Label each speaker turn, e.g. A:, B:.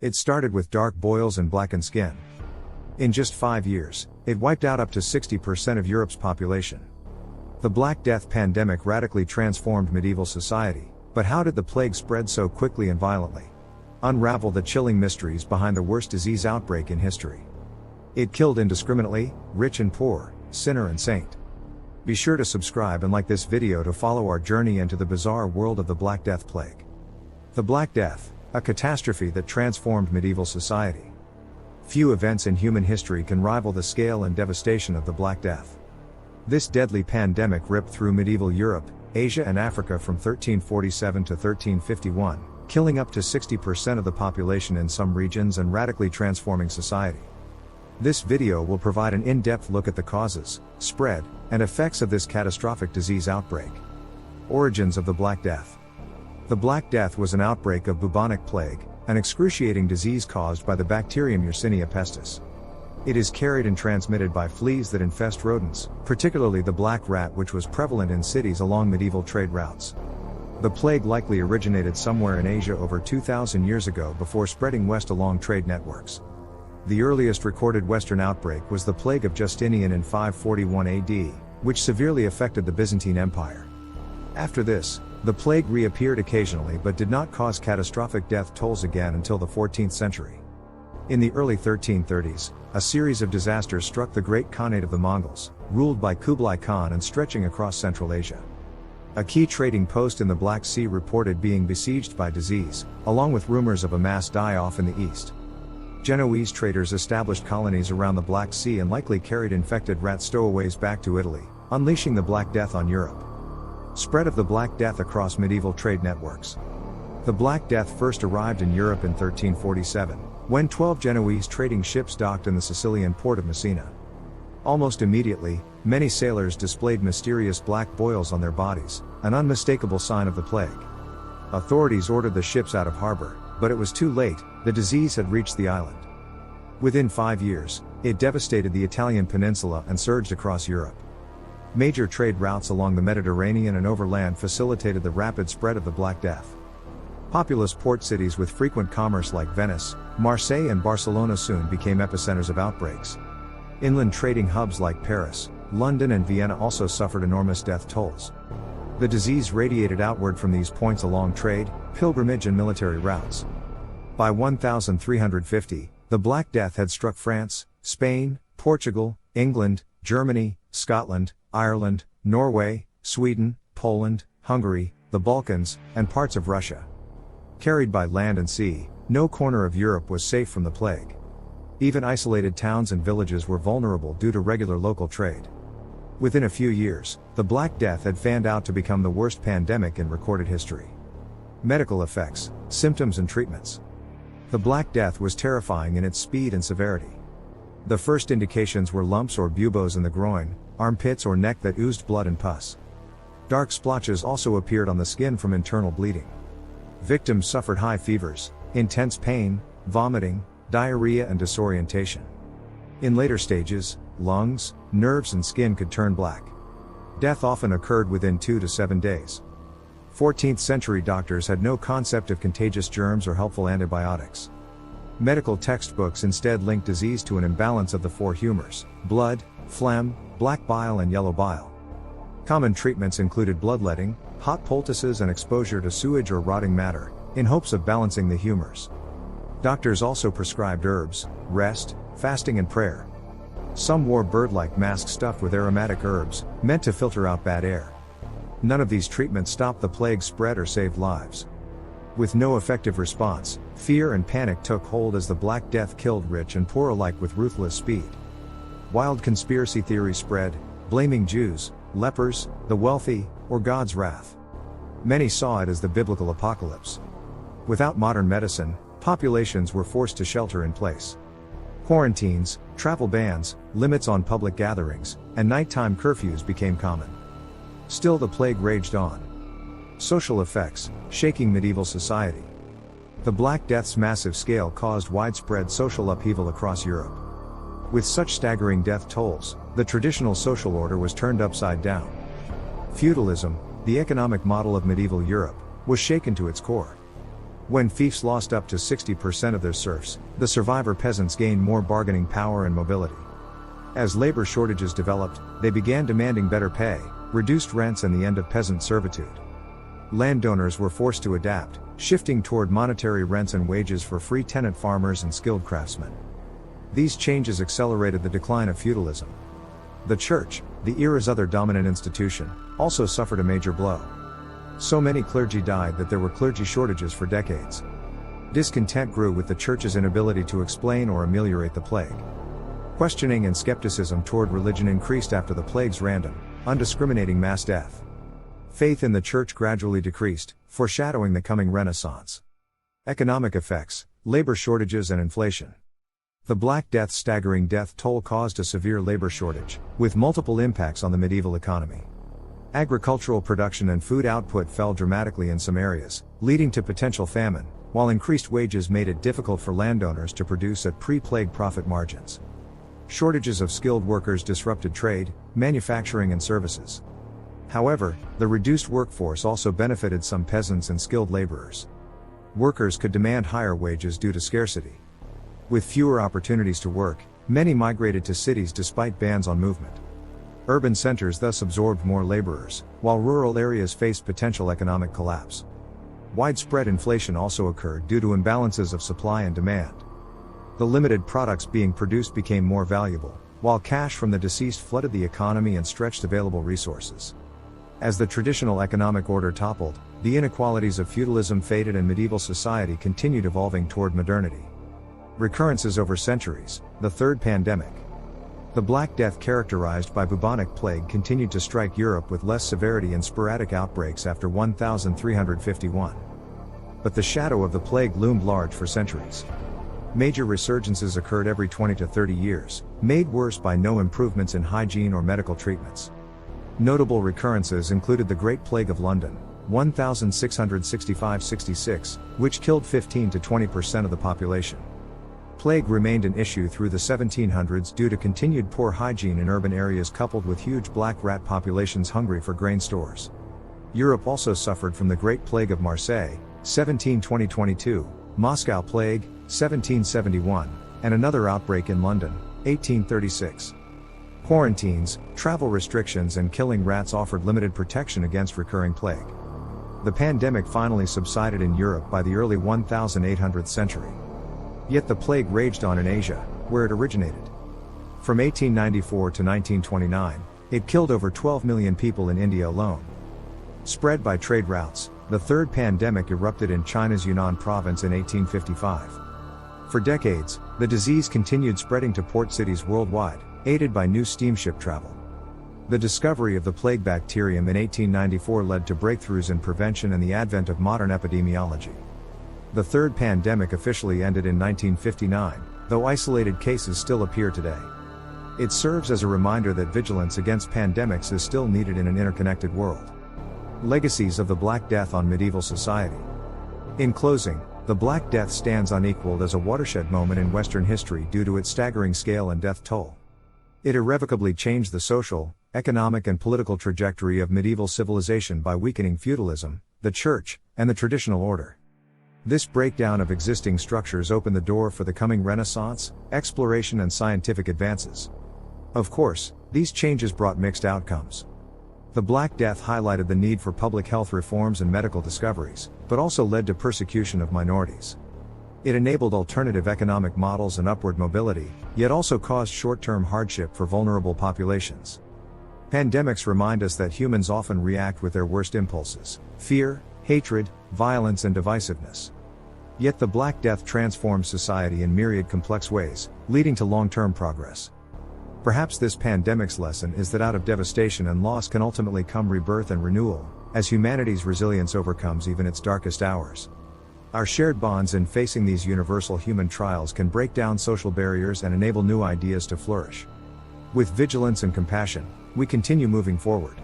A: It started with dark boils and blackened skin. In just 5 years, it wiped out up to 60% of Europe's population. The Black Death pandemic radically transformed medieval society, but how did the plague spread so quickly and violently? Unravel the chilling mysteries behind the worst disease outbreak in history. It killed indiscriminately, rich and poor, sinner and saint. Be sure to subscribe and like this video to follow our journey into the bizarre world of the Black Death plague. The Black Death, a catastrophe that transformed medieval society. Few events in human history can rival the scale and devastation of the Black Death. This deadly pandemic ripped through medieval Europe, Asia and Africa from 1347 to 1351, killing up to 60% of the population in some regions and radically transforming society. This video will provide an in-depth look at the causes, spread, and effects of this catastrophic disease outbreak. Origins of the Black Death. The Black Death was an outbreak of bubonic plague, an excruciating disease caused by the bacterium Yersinia pestis. It is carried and transmitted by fleas that infest rodents, particularly the black rat, which was prevalent in cities along medieval trade routes. The plague likely originated somewhere in Asia over 2,000 years ago before spreading west along trade networks. The earliest recorded Western outbreak was the plague of Justinian in 541 AD, which severely affected the Byzantine Empire. After this, the plague reappeared occasionally but did not cause catastrophic death tolls again until the 14th century. In the early 1330s, a series of disasters struck the Great Khanate of the Mongols, ruled by Kublai Khan and stretching across Central Asia. A key trading post in the Black Sea reported being besieged by disease, along with rumors of a mass die-off in the east. Genoese traders established colonies around the Black Sea and likely carried infected rat stowaways back to Italy, unleashing the Black Death on Europe. Spread of the Black Death across medieval trade networks. The Black Death first arrived in Europe in 1347, when 12 Genoese trading ships docked in the Sicilian port of Messina. Almost immediately, many sailors displayed mysterious black boils on their bodies, an unmistakable sign of the plague. Authorities ordered the ships out of harbor, but it was too late, the disease had reached the island. Within 5 years, it devastated the Italian peninsula and surged across Europe. Major trade routes along the Mediterranean and overland facilitated the rapid spread of the Black Death. Populous port cities with frequent commerce like Venice, Marseille and Barcelona soon became epicenters of outbreaks. Inland trading hubs like Paris, London and Vienna also suffered enormous death tolls. The disease radiated outward from these points along trade, pilgrimage and military routes. By 1350, the Black Death had struck France, Spain, Portugal, England, Germany, Scotland, Ireland, Norway, Sweden, Poland, Hungary, the Balkans, and parts of Russia. Carried by land and sea, no corner of Europe was safe from the plague. Even isolated towns and villages were vulnerable due to regular local trade. Within a few years, the Black Death had fanned out to become the worst pandemic in recorded history. Medical effects, symptoms and treatments. The Black Death was terrifying in its speed and severity. The first indications were lumps or buboes in the groin, armpits or neck that oozed blood and pus. Dark splotches also appeared on the skin from internal bleeding. Victims suffered high fevers, intense pain, vomiting, diarrhea and disorientation. In later stages, lungs, nerves and skin could turn black. Death often occurred within 2 to 7 days. 14th century doctors had no concept of contagious germs or helpful antibiotics. Medical textbooks instead linked disease to an imbalance of the 4 humors: blood, phlegm, black bile and yellow bile. Common treatments included bloodletting, hot poultices and exposure to sewage or rotting matter, in hopes of balancing the humors. Doctors also prescribed herbs, rest, fasting and prayer. Some wore bird-like masks stuffed with aromatic herbs, meant to filter out bad air. None of these treatments stopped the plague spread or saved lives. With no effective response, fear and panic took hold as the Black Death killed rich and poor alike with ruthless speed. Wild conspiracy theories spread, blaming Jews, lepers, the wealthy, or God's wrath. Many saw it as the biblical apocalypse. Without modern medicine, populations were forced to shelter in place. Quarantines, travel bans, limits on public gatherings, and nighttime curfews became common. Still the plague raged on. Social effects, shaking medieval society. The Black Death's massive scale caused widespread social upheaval across Europe. With such staggering death tolls, the traditional social order was turned upside down. Feudalism, the economic model of medieval Europe, was shaken to its core. When fiefs lost up to 60% of their serfs, the survivor peasants gained more bargaining power and mobility. As labor shortages developed, they began demanding better pay, reduced rents, and the end of peasant servitude. Landowners were forced to adapt, shifting toward monetary rents and wages for free tenant farmers and skilled craftsmen. These changes accelerated the decline of feudalism. The church, the era's other dominant institution, also suffered a major blow. So many clergy died that there were clergy shortages for decades. Discontent grew with the church's inability to explain or ameliorate the plague. Questioning and skepticism toward religion increased after the plague's random, undiscriminating mass death. Faith in the church gradually decreased, foreshadowing the coming Renaissance. Economic effects, labor shortages and inflation. The Black Death's staggering death toll caused a severe labor shortage, with multiple impacts on the medieval economy. Agricultural production and food output fell dramatically in some areas, leading to potential famine, while increased wages made it difficult for landowners to produce at pre-plague profit margins. Shortages of skilled workers disrupted trade, manufacturing and services. However, the reduced workforce also benefited some peasants and skilled laborers. Workers could demand higher wages due to scarcity. With fewer opportunities to work, many migrated to cities despite bans on movement. Urban centers thus absorbed more laborers, while rural areas faced potential economic collapse. Widespread inflation also occurred due to imbalances of supply and demand. The limited products being produced became more valuable, while cash from the deceased flooded the economy and stretched available resources. As the traditional economic order toppled, the inequalities of feudalism faded and medieval society continued evolving toward modernity. Recurrences over centuries, the third pandemic. The Black Death, characterized by bubonic plague, continued to strike Europe with less severity and sporadic outbreaks after 1351. But the shadow of the plague loomed large for centuries. Major resurgences occurred every 20 to 30 years, made worse by no improvements in hygiene or medical treatments. Notable recurrences included the Great Plague of London, 1665-66, which killed 15 to 20% of the population. Plague remained an issue through the 1700s due to continued poor hygiene in urban areas coupled with huge black rat populations hungry for grain stores. Europe also suffered from the Great Plague of Marseille, 1720-22, Moscow Plague, 1771, and another outbreak in London, 1836. Quarantines, travel restrictions and killing rats offered limited protection against recurring plague. The pandemic finally subsided in Europe by the early 1800th century. Yet the plague raged on in Asia, where it originated. From 1894 to 1929, it killed over 12 million people in India alone. Spread by trade routes, the third pandemic erupted in China's Yunnan province in 1855. For decades, the disease continued spreading to port cities worldwide, aided by new steamship travel. The discovery of the plague bacterium in 1894 led to breakthroughs in prevention and the advent of modern epidemiology. The third pandemic officially ended in 1959, though isolated cases still appear today. It serves as a reminder that vigilance against pandemics is still needed in an interconnected world. Legacies of the Black Death on medieval society. In closing, the Black Death stands unequaled as a watershed moment in Western history due to its staggering scale and death toll. It irrevocably changed the social, economic and political trajectory of medieval civilization by weakening feudalism, the church, and the traditional order. This breakdown of existing structures opened the door for the coming Renaissance, exploration and scientific advances. Of course, these changes brought mixed outcomes. The Black Death highlighted the need for public health reforms and medical discoveries, but also led to persecution of minorities. It enabled alternative economic models and upward mobility, yet also caused short-term hardship for vulnerable populations. Pandemics remind us that humans often react with their worst impulses: fear, hatred, violence and divisiveness. Yet the Black Death transformed society in myriad complex ways, leading to long-term progress. Perhaps this pandemic's lesson is that out of devastation and loss can ultimately come rebirth and renewal, as humanity's resilience overcomes even its darkest hours. Our shared bonds in facing these universal human trials can break down social barriers and enable new ideas to flourish. With vigilance and compassion, we continue moving forward.